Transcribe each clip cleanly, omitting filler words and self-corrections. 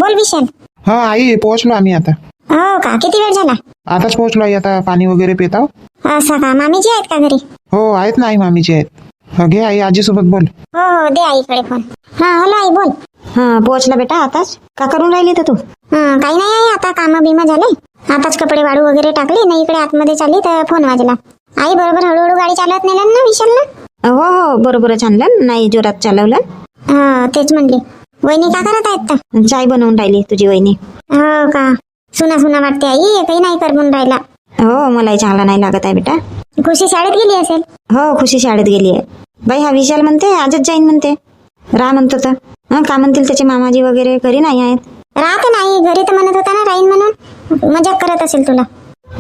बोल विशाल. हा आई पोहोचलो आम्ही आता. हो का, किती वेळ झाला? आताच पोहोचलो आई. आता पाणी वगैरे पिताव. असं का, मामीजी आहेत का घरी? हो आहेत ना आई, मामीची आहेत. घे आई, आजीसोबत बोल. हो हो, दे आईकडे फोन. हा हॅलो आई, बोल. हा पोहोचला बेटा आताच. का करून राहिली तर तू? काही नाही आई, आता काम बिमा झाले. आताच कपडे वाळू वगैरे टाकले ना, इकडे आतमध्ये चालली तर फोन वाजला. आई बरोबर हळूहळू गाडी चालवत नेलं ना विशाल ना? हो हो बरोबरच आणलं, नाही जोरात चालवलं. हा तेच म्हणली. वहिनी का करत आहेत तर? चाय बनवून राहिली तुझी वहिनी. हो का, सुना सुना वाटते आई, काही नाही करमून राहिला. हो मलाही चांगला नाही लागत आहे बेटा. खुशी शाळेत गेली असेल. हो खुशी शाळेत गेली आहे. बाई हा विशाल म्हणते आजच जाईन म्हणते. राह म्हणतो तर का म्हणतील त्याचे मामाजी वगैरे घरी नाही आहेत. राहते नाही घरी तर म्हणत होता ना राहीन म्हणून. मजाक करत असेल तुला.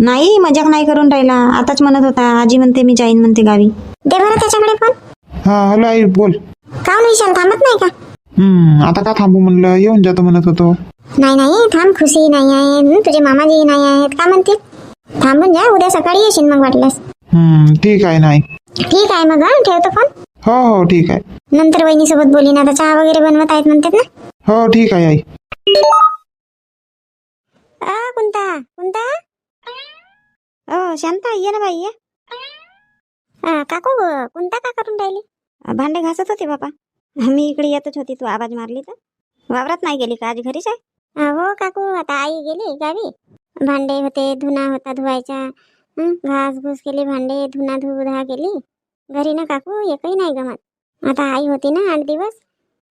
नाही मजाक नाही करून राहिला, आताच म्हणत होता आजी म्हणते मी जाईन म्हणते गावी. दे बरं त्याच्याकडे फोन. हा हॅलो आई बोल. काहून विशाल थांबत नाही का? आता का थांबू म्हणलं, येऊन जातो म्हणत होतो. नाही नाही थांब, खुशी नाही आहे, तुझे मामाजी नाही आहेत, का म्हणतील? थांबून जा, उद्या सकाळी येशील मग वाटल्यास. ठीक आहे नाही. ठीक आहे मग, ठेवतो फोन. हो हो ठीक आहे. नंतर वहिनी सोबत बोलीन, आता चहा वगैरे बनवत आहेत म्हणतात ना. हो ठीक आहे आई. कोणता कोणता? हो शांता ये ना बाई ये. काकू कोणता का करून राहिली? भांडे घासत होते बाबा. मी इकडे येतच होती, तू आवाज मारली तर. वावरात नाही गेली का आज, घरीच आहे? हो काकू, आता आई गेली गावी. भांडे होते, धुना होता धुवायचा. घास घुस केली, भांडे धुना धुधा केली. घरी ना काकू एकही नाही गमत. आता आई होती ना 8 दिवस,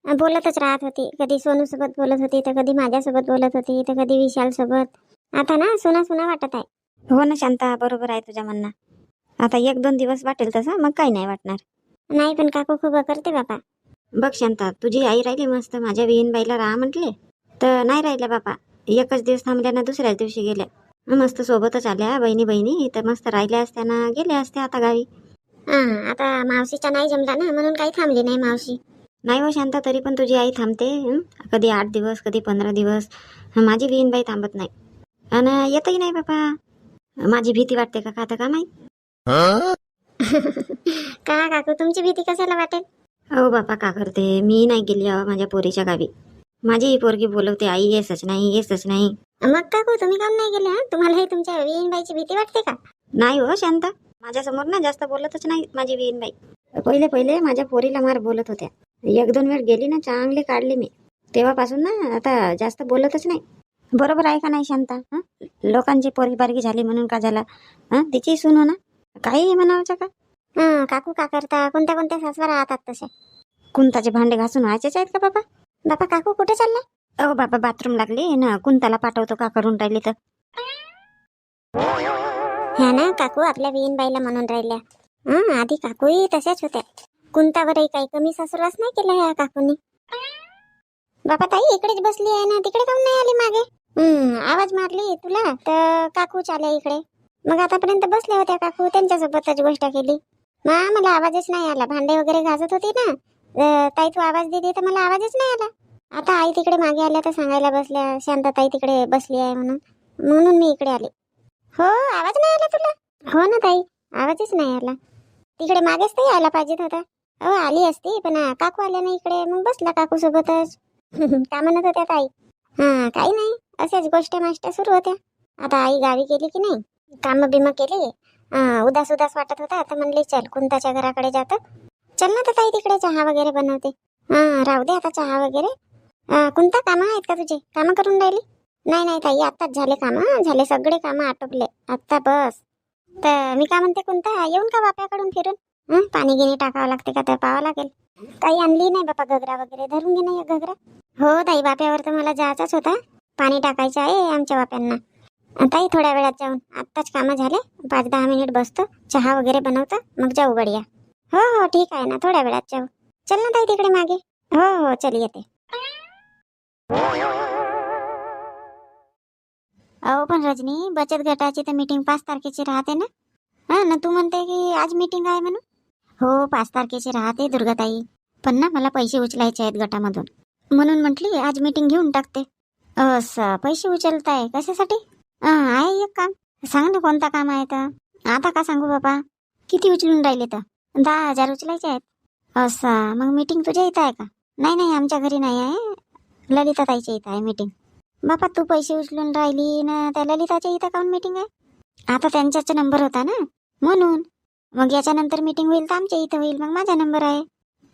बोलतच राहत होती. कधी सोनू सोबत बोलत होती, तर कधी माझ्यासोबत बोलत होती, तर कधी विशाल सोबत. आता ना सुना सुना वाटत आहे. हो ना शांता, बरोबर आहे तुझ्या म्हणणं. आता 1-2 दिवस वाटेल तसं, मग काही नाही वाटणार. नाही पण काकू खूप करते बापा. बघ शांता, तुझी आई राहिली मस्त, माझ्या विहीनबाईला राहा म्हटले तर नाही राहिल्या बापा. एकच दिवस थांबल्या ना दुसऱ्याच दिवशी गेल्या. मस्त सोबतच आल्या बहिणी बहिणी, तर मस्त राहिल्या असत्या ना, गेल्या असत्या आता गावी. आता मावशीच्या नाही जमला ना, म्हणून काही थांबली नाही मावशी. नाही हो शांता, तरी पण तुझी आई थांबते. कधी 8 दिवस, कधी 15 दिवस. माझी विहीनबाई थांबत नाही आणि येतही नाही बापा. माझी भीती वाटते का आता का माहित. का काकू तुमची भीती कशाला वाटेल? हो बापा का करते, मी नाही गेली माझ्या पोरीच्या गावी. माझी पोरगी बोलवते आई येसच नाही येसच नाही. मग काकू तुम्ही काम नाही गेले? तुम्हालाही तुमच्या विहीनबाईची भीती वाटते का? नाही हो शांता, माझ्यासमोर ना जास्त बोलतच नाही माझी विहीनबाई. पहिले पहिले माझ्या पोरीला मार बोलत होत्या. 1-2 वेळ गेली ना, चांगले काढले मी. तेव्हापासून ना आता जास्त बोलतच नाही. बरोबर आहे का नाही शांता? लोकांची पोरगी बारगी झाली म्हणून का झाला? तिची सून हो ना, काही म्हणावचं का? काकू का करता? कोणत्या कोणत्या सासवा राहतात तसे. कुंताचे भांडे घासून व्हायचेच आहेत का बाबा? बापा काकू कुठे चालला? अहो बाबा बाथरूम लागली ना, कुंताला पाठवतो का करून राहिली तर. ह्या ना काकू आपल्या विहीनबाईला म्हणून राहिल्या. आधी काकूही तशाच होत्या. कुंतावरही काही कमी सासुरास नाही केलं ह्या काकूनी. बापा ताई इकडेच बसली आहे ना, तिकडे काऊन नाही आली मागे? आवाज मारली तुला तर काकू आल्या इकडे. मग आतापर्यंत बसल्या होत्या काकू, त्यांच्यासोबतच गोष्ट केली. मला आवाजच नाही आला. भांडे वगैरे घासत होती ना, ताई तू आवाज दिली तर मला आवाजच नाही आला. आता आई तिकडे मागे आल्या तर सांगायला बसल्या शांताताई तिकडे बसली आहे म्हणून मी इकडे आले. हो आवाज नाही आला तुला? हो ना ताई, आवाजच नाही आला. तिकडे मागेच तर यायला पाहिजेत होता. आली असती पण काकू आल्या ना इकडे, मग बसला काकू सोबतच. का म्हणत होत्या ताई? काही नाही, अशाच गोष्ट माष्ट सुरू होत्या. आता आई गावी गेली की नाही, काम बिम केली. उदास उदास वाटत होता, आता म्हणले चल कुंताच्या घराकडे जातो. चल ना तर ताई तिकडे चहा वगैरे बनवते. राहू दे आता चहा वगैरे. कोणता कामं आहेत का तुझे? कामं करून राहिली? नाही नाही ताई, आत्ताच झाले कामं, झाले सगळे कामं आटोपले आता बस. तर मी काय म्हणते, कोणता येऊन का बाप्याकडून फिरून? पाणी गिनी टाकावं लागते का तर पाहावं लागेल. काही आणली नाही बापा, घगरा वगैरे धरून घे ना एक घगरा. हो ताई, बाप्यावर तर मला जायचाच होता. पाणी टाकायचं आहे आमच्या बाप्यांना. ताई थोड्या वेळात जाऊन, आत्ताच कामं झाले, 5-10 मिनिट बसतो, चहा वगैरे बनवतो, मग जाऊ गड्या. हो हो ठीक आहे ना, थोड्या वेळात जाऊ. चल ना ताई तिकडे मागे. हो हो चल येते. अहो पण रजनी, बचत गटाची तर मीटिंग 5 तारखेची राहते ना? ना तू म्हणते की आज मीटिंग आहे म्हणून. हो 5 तारखेची राहते दुर्गाताई, पण ना मला पैसे उचलायचे आहेत गटामधून, म्हणून म्हटली आज मीटिंग घेऊन टाकते. असं पैसे उचलताय कशासाठी? आहे एक काम. सांग ना कोणता काम आहे तर. आता का सांगू बाबा? किती उचलून राहिले तर? 10,000 उचलायचे आहेत. असं मग मीटिंग तुझ्या इथं आहे का? नाही नाही आमच्या घरी नाही आहे, ललिताताईच्या इथं आहे मीटिंग. बापा तू पैसे उचलून राहिली ना, त्या ललिताच्या इथं काऊन मीटिंग आहे? आता त्यांच्याच नंबर होता ना, म्हणून. मग याच्यानंतर मीटिंग होईल तर आमच्या इथं होईल, मग माझा नंबर आहे.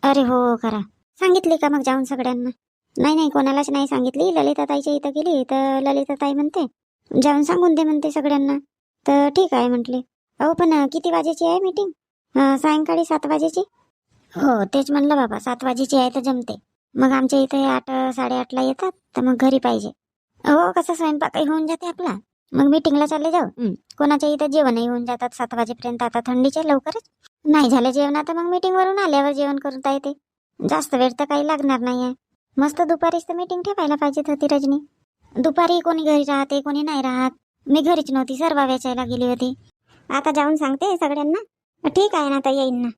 अरे हो खरा. सांगितली का मग जाऊन सगळ्यांना? नाही नाही, कोणालाच नाही सांगितली. ललिताताईच्या इथं गेली तर ललिताताई म्हणते जाऊन सांगून दे म्हणते सगळ्यांना. तर ठीक आहे म्हटले. अहो पण किती वाजेची आहे मीटिंग? सायंकाळी 7 वाजेची. हो तेच म्हणलं बाबा, 7 वाजेची आहे तर जमते. मग आमच्या इथे 8 8:30ला येतात, तर मग घरी पाहिजे. हो कसं स्वयंपाकही होऊन जाते आपला. मग मीटिंगला चालले जाऊ. कोणाच्या इथं जेवणही होऊन जातात 7 वाजेपर्यंत. आता थंडीचे लवकरच नाही झालं जेवण, तर मग मीटिंग वरून आल्यावर जेवण करता येते. जास्त वेळ तर काही लागणार नाहीये. मस्त दुपारीच तर मीटिंग ठेवायला पाहिजेत होती रजनी. दुपारी कोणी घरी राहते, कोणी नाही राहत. मी घरीच नव्हती, सर्व वेचायला गेली होती. आता जाऊन सांगते सगळ्यांना. ठीक आहे ना, तर येईन ना.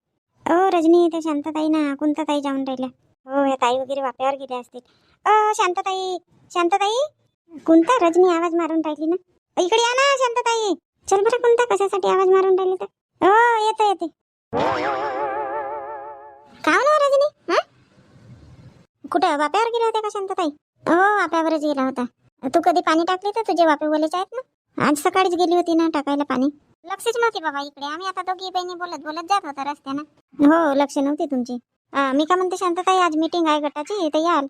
ओ रजनी, ते शांतताई ना कुंताताई जाऊन राहिल्या. हो या ताई वगैरे वाप्यावर गेल्या असतील. शांतताई, शांतताई. कुंता रजनी आवाज मारून राहिली ना. इकडे या ना शांतताई. चल बरं कुंता, कशासाठी आवाज मारून राहिली तर? हो येते येते. का ना रजनी? कुठं वाप्यावर गेल्या होत्या का शांतताई? हो वाप्यावरच गेला होता. तू कधी पाणी टाकले तर तुझे वापे बोलायचे आहेत ना? आज सकाळीच गेली होती ना टाकायला पाणी. लक्षच नव्हती बाबा इकडे. आम्ही आता दोघी बहिणी बोलत बोलत जात होता रस्त्यानं. हो लक्ष नव्हती तुमची. मी का म्हणते शांतताई, आज मीटिंग आहे गटाची, तर याल.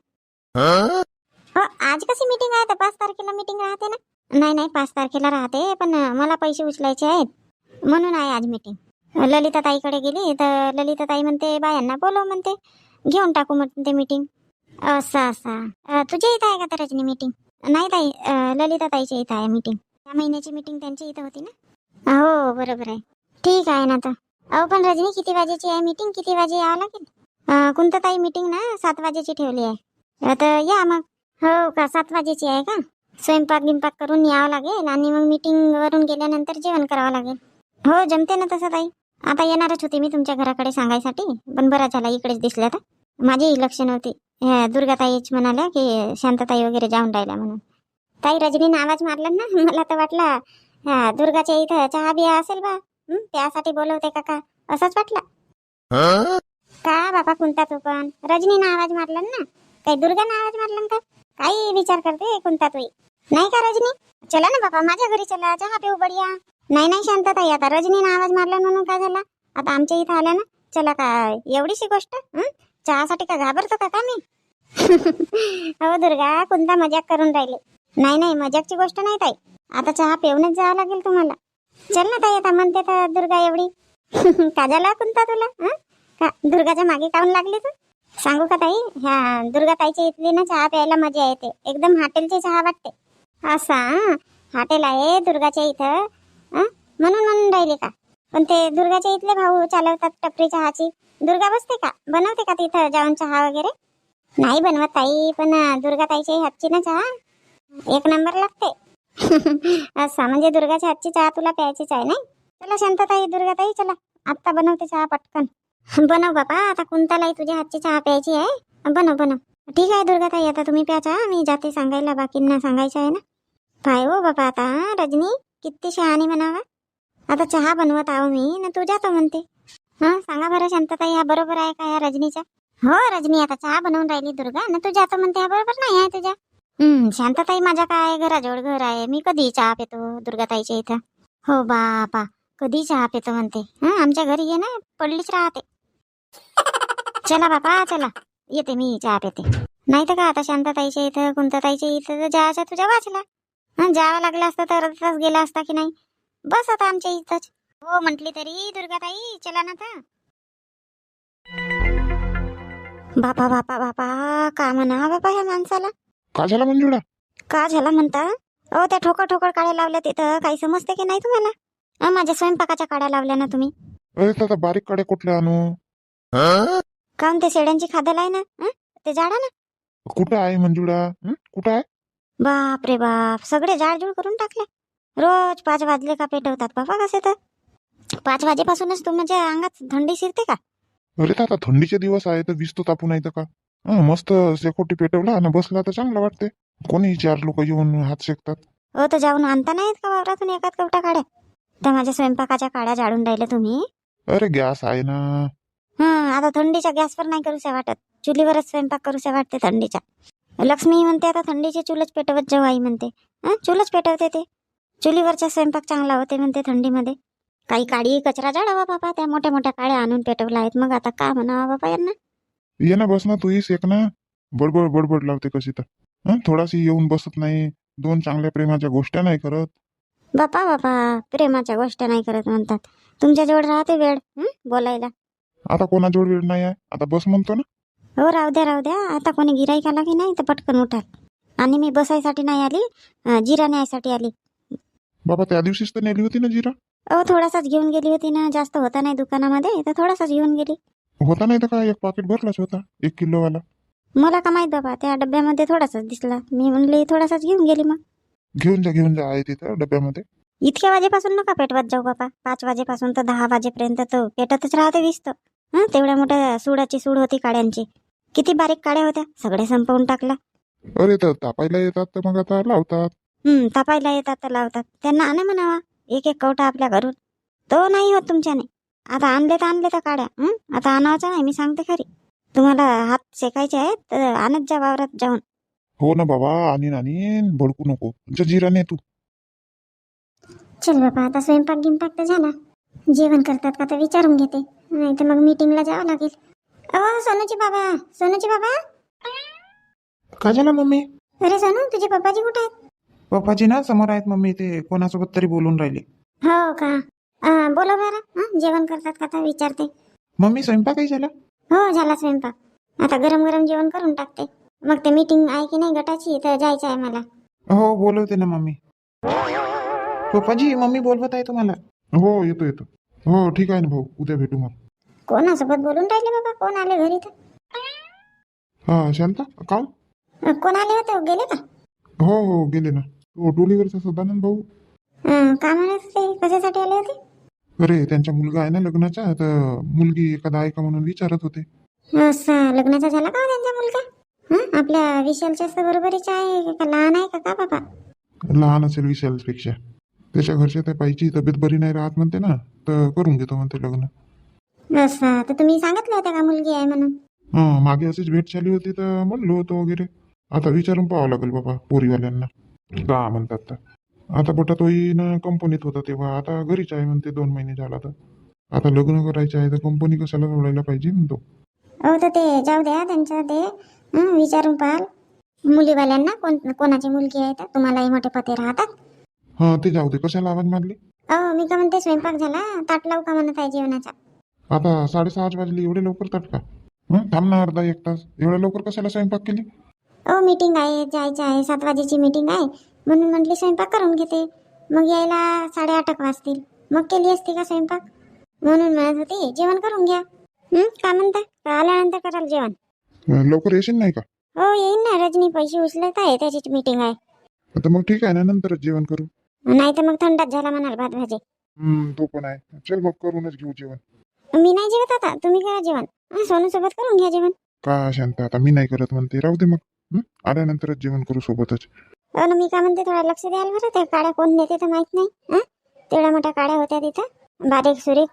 हो आज कशी मीटिंग आहे? तर 5 तारखेला मीटिंग राहते ना. नाही नाही 5 तारखेला राहते, पण मला पैसे उचलायचे आहेत म्हणून आहे आज मीटिंग. ललिता ताईकडे गेली तर ललिता ताई म्हणते बायांना बोलव म्हणते, घेऊन टाकू म्हणते मीटिंग. असं तुझ्या इथं आहे का तर रजनी मीटिंग? नाही ताई, ललिता ताईच्या इथं आहे मीटिंग. या महिन्याची मीटिंग त्यांच्या इथं होती ना. हो बरोबर आहे. ठीक आहे ना. तर अहो पण रजनी किती वाजेची आहे मीटिंग? किती वाजे यावं लागेल? कोणतं ताई मीटिंग ना 7 वाजेची ठेवली आहे. तर या मग. हो का, 7 वाजेची आहे का? स्वयंपाक गिंपाक करून यावं लागेल आणि मग मीटिंग वरून गेल्यानंतर जेवण करावं लागेल. हो जमते ना तसं ताई. आता येणारच होती मी तुमच्या घराकडे सांगायसाठी, पण बरं झाला इकडेच दिसल्या. तर माझीही लक्ष नव्हती. दुर्गाताईच म्हणाल्या की शांतताई वगैरे जाऊन राहिल्या म्हणून. ताई रजनीने आवाज मारला ना, मला तर वाटलं दुर्गाच्या इथं चहा बिया असेल बा, त्यासाठी बोलवते का असंच वाटलं. का बाबा कोणता तू पण? रजनीने आवाज मारला ना, काही दुर्गाने आवाज मारला का? काही विचार करते कोणता तू? नाही का रजनी? चला ना बाबा माझ्या घरी चला, चहा पिऊ बढिया. नाही नाही शांतताई, आता रजनीने आवाज मारला म्हणून काय झाला? आता आमच्या इथं आल्या ना, चला काय एवढीशी गोष्ट? चहासाठी का घाबरतो का मी? हो दुर्गा, कोणता मजाक करून राहिले. नाही नाही मजाकची गोष्ट नाही ताई. आता चहा पिऊनच जावं लागेल तुम्हाला. चल ना ताई, आता म्हणते तर दुर्गा एवढी. का झाला कोणता तुला? का दुर्गाच्या मागे काऊन लागली तू? सांगू का ताई, ह्या दुर्गा ताईच्या इथली ना चहा प्यायला मजा येते. एकदम हॉटेलची चहा वाटते. असा हॉटेल आहे दुर्गाच्या इथं, म्हणून म्हणून राहिले का? पण ते दुर्गाच्या इथले भाऊ चालवतात टपरी चहाची. दुर्गा बसते का, बनवते का तिथं जाऊन चहा वगैरे? नाही बनवत ताई, पण दुर्गा ताईच्या हातची ना चहा 1 नंबर लागते. असा म्हणजे दुर्गाच्या हातची चहा तुला प्यायचीच आहे नाही? चला शांतताई, दुर्गा ताई चला, आत्ता बनवते चहा पटकन. बनव बाबा, आता कुंतालाही तुझ्या हातची चहा प्यायची आहे. बनव. ठीक आहे दुर्गा ताई, आता तुम्ही प्या चहा, मी जाते सांगायला, बाकींना सांगायचं आहे ना. काय हो बाबा आता रजनी किती शहाणी म्हणावा. आता चहा बनवत आहो मी ना, तू जातो म्हणते. सांगा बरं शांतताई, हा बरोबर आहे का या रजनीच्या? हो रजनी, आता चहा बनवून राहिली दुर्गा ना, तू जातो म्हणते, हा बरोबर नाही आहे तुझ्या. शांतताई, माझ्या काय घराजवळ घर आहे, मी कधी चहा पितो दुर्गाताईच्या इथं. हो बापा, कधी चहा पितो म्हणते. आमच्या घरी ये ना, पडलीच राहते. चला बापा चला, येते मी चहा पिते. नाही तर का आता शांतताईच्या इथं कुंताताईच्या इथं तर जायचं तुझ्या वाचला. जावं लागलं असतं तर अर्धा गेला असता की नाही. बस आता आमच्या इथंच. हो म्हटली तरी दुर्गाताई चला ना तर. बापा बापा बापा, का म्हणा बापा ह्या माणसाला? का झाला मंजुळा? का झाला म्हणता? त्या ठोकर काड्या लावल्या तिथं, काही समजते की नाही तुम्हाला? माझ्या स्वयंपाकाच्या काड्या लावल्या ना तुम्ही. अरे आता बारीक काड्या कुठल्या आणू? काऊन ते शेड्यांची खादल आहे ना, ते झाडा ना. कुठं आहे मंजुळा? कुठं आहे? बाप रे बाप, सगळे जाळजूळ करून टाकले. रोज 5 वाजले का पेटवतात बाबा कसे तर. 5 वाजेपासूनच तुमच्या अंगात थंडी शिरते का? अरे आता थंडीचे दिवस आहे तर वीज तो तापू नाही तर का. मस्त शेकोटी पेटवला आणि बसला तर चांगला वाटते. कोणी 4 लोक येऊन हात शेकतात. हो तर जाऊन आणता नाहीत का वावरातून एकात कवटा काड्या? त्या माझ्या स्वयंपाकाच्या काड्या जाळून राहिले तुम्ही. अरे गॅस आहे ना. आता थंडीच्या गॅसवर नाही करूशा वाटत, चुलीवरच स्वयंपाक करूशा वाटते थंडीच्या. लक्ष्मी म्हणते आता थंडीची चूलच पेटवत जाऊ आई म्हणते. चूलच पेटवते ते. चुलीवरचा स्वयंपाक चांगला होते म्हणते थंडीमध्ये. काही काडी कचरा जाळावा बाबा, त्या मोठ्या मोठ्या काड्या आणून पेटवल्या आहेत. मग आता काय म्हणावा बाबा यांना. ये ना बस ना तूही सेक ना. बडबड बडबड लावते कशी तर. थोडाशी येऊन बसत नाही. 2 चांगल्या प्रेमाच्या गोष्टी नाही करत. बापा बापा, प्रेमाच्या गोष्टी नाही करत म्हणतात. तुमच्याजवळ राहते वेळ बोलायला. आता कोणाजवळ वेळ नाही आहे. आता बस म्हणतो ना. हो राहू द्या. आता कोणी गिराईक आला की नाही तर पटकन उठा. आणि मी बसायसाठी नाही आली, जिरा न्यायसाठी आली. बाबा त्या दिवशीच तर नेली होती ना जिरा. थोडासाच घेऊन गेली होती ना, जास्त होता नाही दुकानामध्ये, तर थोडासाच घेऊन गेली. होता नाही तर काय, 1 पाकिट भरलाच होता 1 किलोवाला. मला का माहित बाबा, त्या डब्यामध्ये थोडासाच दिसला. मी म्हणले थोडासाच घेऊन गेली. मग घेऊन जा आहे तिथं डब्यामध्ये. इतक्या वाजेपासून नका पेटवत जाऊ बाबा. 5 वाजेपासून तर 10 वाजेपर्यंत तो पेटतच राहते दिसतं. तेवढ्या मोठ्या सुडाची सूड होती काड्यांची. किती बारीक काड्या होत्या, सगळे संपवून टाकला. अरे तर तापायला येतात तर मग आता लावतात. तापायला येतात तर लावतात. त्यांना आणा म्हणावा 1-1 कवटा आपल्या घरून. तो नाही होत तुमच्याने. आता आणले तर काड्या. आता आणायचं नाही, मी सांगते खरी. तुम्हाला हात शेकायचे आहेत तर आणत जा वावरात जाऊन. हो ना बाबा, आणीन भडकू नको. जिरा ने तू. चल बाबा, आता स्वयंपाक गिंपाक तर झाला. जेवण करतात का तर विचारून घेते, नाही तर मग मीटिंगला जावं लागेल. सोनूची बाबा. काय झालं मम्मी? अरे सोनू, तुझे पप्पाजी कुठे आहेत? पप्पाजी ना समोर आहेत मम्मी, ते कोणासोबत तरी बोलून राहिले. हो का? बोला बरं. जेवण करतात का तर विचारते. मम्मी स्वयंपाकही झाला? हो झाला स्वयंपाक. आता गरम गरम जेवण करून टाकते. मग ते मीटिंग आहे की नाही गटाची, तर जायचं आहे मला. हो बोलवते ना मम्मी. पप्पाजी मम्मी बोलवत आहे तुम्हाला. हो येतो. हो ठीक आहे ना भाऊ, उद्या भेटू मग. कोणासोबत बोलून राहिले बाबा? कोण आले घरी तर? हा शांता का? कोण आले होते? गेले का? हो गेले ना. तो डोलीवरचा सदानंद भाऊ. का म्हणत होते? कशासाठी आले होते? अरे त्यांचा मुलगा आहे ना लग्नाचा, तर मुलगी एखादा आहे का म्हणून विचारत होते. असं लग्नाचा झाला का त्यांचा मुलगा? आपल्या विशालच्या बरोबरीचा आहे का? लहान आहे का बाबा? लहान असेल विशालपेक्षा. त्याच्या घरच्या त्या बाईची तब्येत बरी नाही राहत म्हणते ना, तर करून घेतो म्हणते लग्न. असं तर तुम्ही सांगितलं होतं का मुलगी आहे म्हणून? मागे अशीच भेट झाली होती तर म्हणलो होतो वगैरे. आता विचारून पाहावं लागेल बाबा पोरीवाल्यांना का म्हणतात तर. आता बटा तोही ना कंपनीत होता तेव्हा, आता घरीच आहे म्हणते 2 महिने झाला तर. आता लग्न करायचं आहे तर कंपनी कशाला सोडायला पाहिजे म्हणतो. तर ते जाऊ द्या, त्यांचं ते विचारून पाहाल मुलीवाल्यांना कोणाची मुलगी आहे तर. तुम्हालाही मोठे पते राहतात. ते जाऊ दे, कशाला आवाज मारली. मी का म्हणते, स्वयंपाक झाला, ताट लावू का म्हणत आहे जेवणाचा. आता 6:30 वाजले, एवढे लवकर तट का? थांब ना अर्धा 1 तास. एवढ्या लवकर कशाला स्वयंपाक केली? मीटिंग आहे, जायचं आहे. 7 वाजेची मीटिंग आहे म्हणून म्हटली स्वयंपाक करून घेते. मग यायला 8:30 वाजतील. मग केली असती का स्वयंपाक? म्हणून म्हणत होती जेवण करून घ्या. का म्हणता? आल्यानंतर कराल जेवण. लवकर येशील नाही का? हो येईन ना. रजनी पैसे उचलत आहे, त्याचीच मीटिंग आहे. आता मग ठीक आहे ना, नंतरच जेवण करू. नाही तर मग थंडाच झाला म्हणाल भात भाजी. तो पण आहे. चल मग करूनच घेऊ जेवण. मी नाही जेवत आता, तुम्ही करा जेवण. सोनू सोबत करून घ्या जेवण. का शांत, आता मी नाही करत म्हणते, राहू दे मग. आल्यानंतरच जेवण करू सोबतच. ना मी काय म्हणते, थोडा लक्ष द्याल बरं. त्या काड्या कोण नेते तर माहित नाही. तेवढ्या मोठ्या काड्या होत्या तिथं, बारीक सुरीक.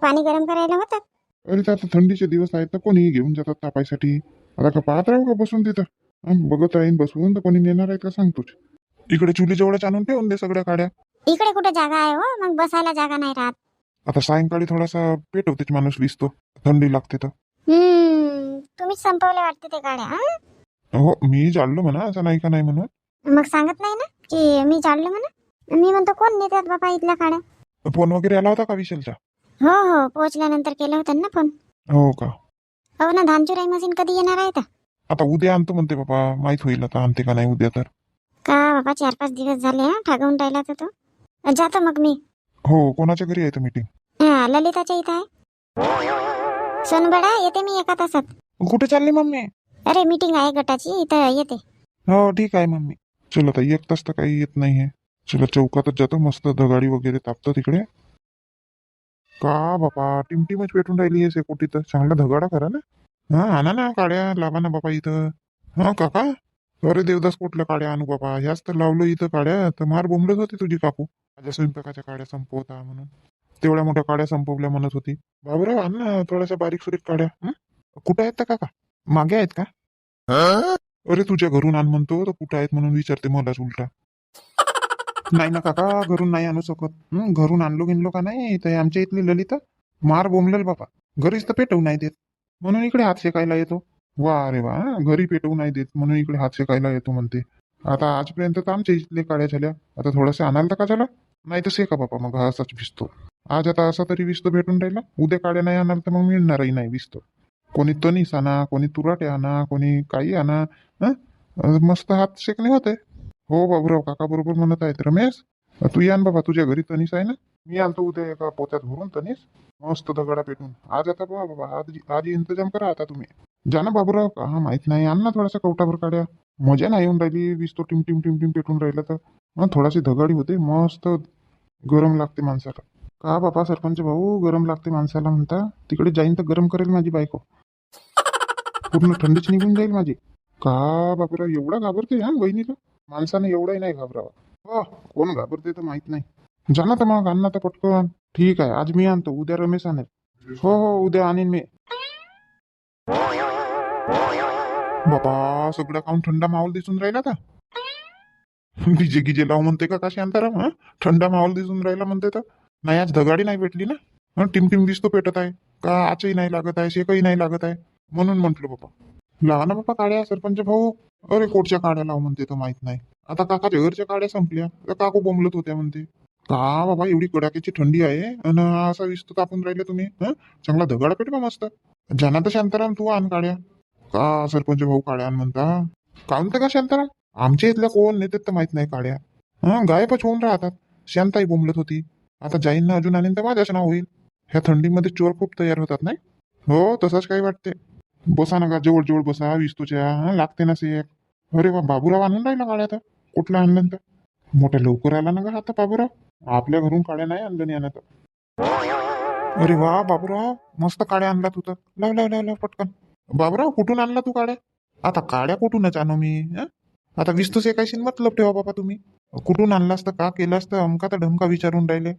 पाणी गरम करायला होतात. अरे तर आता थंडीचे दिवस आहेत तर कोणी घेऊन जातात तापायसाठी. आता का पाहत राहू का बसून तिथं? बघत राहीन बसून, तर कोणी नेणार आहे का सांगतोच. इकडे चुली जवळच आणून ठेवून दे सगळ्या काड्या. इकडे कुठे जागा आहे हो? मग बसायला जागा नाही राहत. आता सायंकाळी थोडासा पेटवतेच माणूस दिसतो, थंडी लागते तर. तुम्हीच संपवले वाटते ते काड्या. हो मी जाळलो म्हणा, असं नाही का नाही म्हणून. मग सांगत नाही ना की मी जाळलं म्हणा. मी म्हणतो कोण नेतात बाबा इथल्या काड्या. फोन वगैरे आला होता का विशालचा? हो पोहोचल्यानंतर केलं होतं ना फोन. हो का? हो ना. धानचुराई मशीन कधी येणार आहे तर? आता उद्या आणतो म्हणते बाबा, माहित होईल आता आणते का नाही उद्या तर. का बाबा 4-5 दिवस झाले ठाकवून राहिला तर तो. जातो मग मी. हो कोणाच्या घरी आहे तर मीटिंग? ललिताच्या इथं आहे. सोनबडा येते मी 1 तासात. कुठे चालली मम्मी? अरे मीटिंग आहे गटाची, इथं येते. हो ठीक आहे मम्मी. चल आता 1 तास तर काही येत नाहीये. चला चौकातच जातो, मस्त धगाडी वगैरे तापतं तिकडे. का बापा टिमटिमच पेटून राहिली आहे सेकोटी तर. चांगला धगाडा करा ना. आणा ना काड्या, लावा ना बापा इथं. काका. अरे देवदास कुठल्या काड्या आणू बाबा, ह्याच तर लावलो इथं काड्या. तर मार बोंबलत होती तुझी काकू, माझ्या स्वयंपाकाच्या काड्या संपवता म्हणून. तेवढ्या मोठ्या काड्या संपवल्या म्हणत होती. बाबूराव आण ना थोड्याशा बारीक सुरीक काड्या. कुठे आहेत त्या काका? मागे आहेत का? अरे तुझ्या घरून आण म्हणतो तर कुठं आहेत म्हणून विचारते मलाच उलटा. नाही ना काका, घरून नाही आणू शकत. घरून आणलो गिनलो का नाही तर आमच्या इथली ललिता मार बोंबलेल बापा. घरीच तर पेटवू नाही देत, म्हणून इकडे हात शेकायला येतो. वा रे वा, घरी पेटवू नाही देत म्हणून इकडे हात शेकायला येतो म्हणते. आता आजपर्यंत तर आमच्या इथले काड्या झाल्या, आता थोडंसं आणायला तर का झाला नाही तर शेका बापा, मग हा असाच भिजतो. आज आता असा तरी विस्तो भेटून राहिला, उद्या काड्या नाही आणाल तर मग मिळणारही नाही विस्तो. कोणी तनीस आणा, कोणी तुराटे आणा, कोणी काही आणा. मस्त हात शेकणे होते. हो बाबूराव काका बरोबर म्हणत आहेत. रमेश तू या न बाबा, तुझ्या घरी तनीस आहे ना? मी आणतो उद्या एका पोत्यात भरून तनीस, मस्त दगडा पेटून. आज आता बाबा आज इंतजाम करा आता तुम्ही. जा ना बाबूराव, का माहित नाही, आण ना थोडासा कवटाभर काड्या. मजा नाही येऊन राहिली, वीस तो टिम टिम टिम टिम पेटून राहिला तर थोडाशी धगाडी होते, मस्त गरम लागते माणसाला. का बापा सरपंच भाऊ, गरम लागते माणसाला म्हणता? तिकडे जाईन तर गरम करेल माझी बायको, पूर्ण थंडीच निघून जाईल माझी. का बापरा एवढा घाबरते हा बहिणीला? माणसाने एवढाही नाही घाबरावा. हो, कोण घाबरते तर माहित नाही. जा ना तर मग, आण ना तर पटकन. ठीक आहे, आज मी आणतो, उद्या रमेश आणेल. हो हो, उद्या आणीन मी. बाबा सगळं खाऊन थंडा माहोल दिसून राहिला का? डीजे गिजे लाव म्हणते का शांताराम? हा, थंडा माहोल दिसून राहिला म्हणते तर. नाही आज धगाडी नाही भेटली ना, टिमटिम दिसतो पेटत आहे का, आचही नाही लागत आहे, शेकही नाही लागत आहे, म्हणून म्हंटल बाबा लावा ना बाबा काड्या सरपंच भाऊ. अरे कोटच्या काड्या लाव म्हणते तर माहित नाही. आता काकाच्या घरच्या काड्या संपल्या तर काकू बोंबलत होत्या म्हणते. का बाबा एवढी कडाक्याची थंडी आहे आणि असा विस्तो तापून राहिले तुम्ही? चांगला धगाडा पेटवा मस्त. जाना तर शांताराम तू आण काड्या. का सरपंच भाऊ काड्या आण म्हणता? काऊन तर का शांताराम, आमच्या इथल्या कोण नेते तर माहित नाही काड्या. गायबच होऊन राहतात. शांताई बोंबलत होती. आता जाईन ना अजून आणीन तर माझ्याच नाव होईल. ह्या थंडीमध्ये चोर खूप तयार होतात नाही? हो तसंच काही वाटते. बसा ना का जवळ जवळ बसा, विस्तूच्या लागते ना से. अरे वा, बाबूराव आणून राहिला काड्या आता. कुठला आणलं तर मोठ्या लवकर आला ना का आता बाबूराव? आपल्या घरून काड्या नाही आणलं नाही आणत. अरे वा बाबूराव, मस्त काड्या आणला तू तर. लाव लाव लाव लाव पटकन. बाबूराव कुठून आणला तू काड्या? आता काड्या कुठूनच आणू मी? आता विस्तू शेकायशी मतलब ठेवा बाबा तुम्ही. कुठून आणलास तर का केलास तर अमका तर ढमका विचारून राहिले.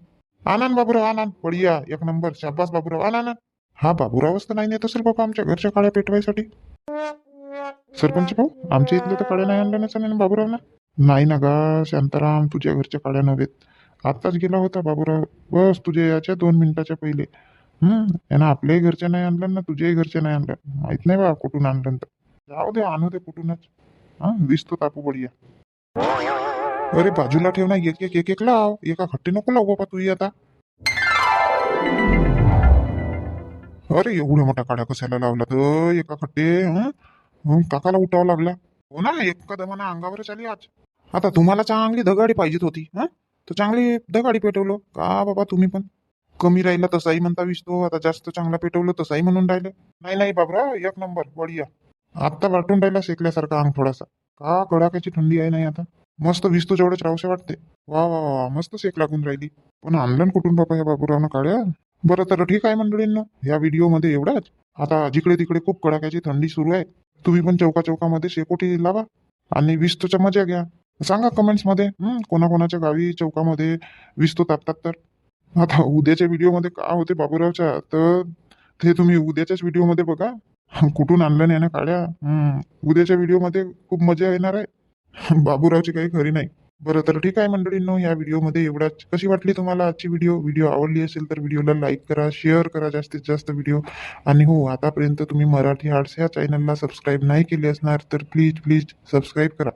आनंद बाबूराव आनंद, बढिया एक नंबर, शाबास बाबूराव आनंद. हा बाबूरावच तर नाही नेत असेल बाबा आमच्या घरच्या काड्या पेटवायसाठी. सरपंच भाऊ, आमच्या इथल्या तर काड्या नाही आणल्या नसेल ना बाबूरावला? नाही ना गा शांताराम, तुझ्या घरच्या काड्या नव्हेत. आत्ताच गेला होता बाबूराव, बस तुझ्या याच्या 2 मिनिटाच्या पहिले. यानं आपल्याही घरच्या नाही आणलं ना तुझ्याही घरच्या नाही आणलं. माहित नाही बा कुठून आणलं तर. जाऊ दे, आणू दे कुठूनच. दिसतो तापू बढिया. अरे बाजूला ठेव ना, एक एक एक एक लाव, एका खट्टी नको लाव बाबा तू आता. अरे एवढ्या मोठ्या काड्या कशाला लावला तर एका खट्टे? काकाला उठावं लागला. हो ना, एका दमाना अंगावरच आली आज. आता तुम्हाला चांगली धगाडी पाहिजेत होती तर चांगली धगाडी पेटवलो का बाबा तुम्ही पण. कमी राहिला तसाही म्हणता विसतो, आता जास्त चांगला पेटवलं तसाही म्हणून राहिले. नाही नाही बाबरा, एक नंबर बढिया. आत्ता वाटून राहिला शेकल्यासारखा अंग थोडासा. का कडाक्याची थंडी आहे नाही आता, मस्त विसतो जेवढेच राहूशे वाटते. वा वा वा, मस्त शेक लागून राहिली. पण आणलं कुठून बाबा ह्या बाबूरावनं काड्या? बरं तर ठीक आहे मंडळींनो, ह्या व्हिडिओमध्ये एवढाच. आता जिकडे तिकडे खूप कडाक्याची थंडी सुरू आहे, तुम्ही पण चौका चौकामध्ये शेकोटी लावा आणि विस्तोच्या मजा घ्या. सांगा कमेंट्स मध्ये कोणाकोणाच्या गावी चौकामध्ये विस्तो तापतात तर. आता उद्याच्या व्हिडिओमध्ये का होते बाबूरावच्या, तर ते तुम्ही उद्याच्याच व्हिडिओमध्ये बघा. कुठून आणलं नाही ना काड्या. उद्याच्या व्हिडिओमध्ये खूप मजा येणार आहे. बाबूरावची काही खरी नाही. बरं तर ठीक आहे मंडळींनो, या व्हिडिओमध्ये एवढाच. कशी वाटली तुम्हाला आजची व्हिडिओ आवडली असेल तर व्हिडिओला लाईक करा, शेअर करा जास्तीत जास्त व्हिडिओ. आणि हो, आतापर्यंत तुम्ही मराठी आर्ट्स ह्या चॅनलला सबस्क्राईब नाही केले असणार तर प्लीज सबस्क्राईब करा.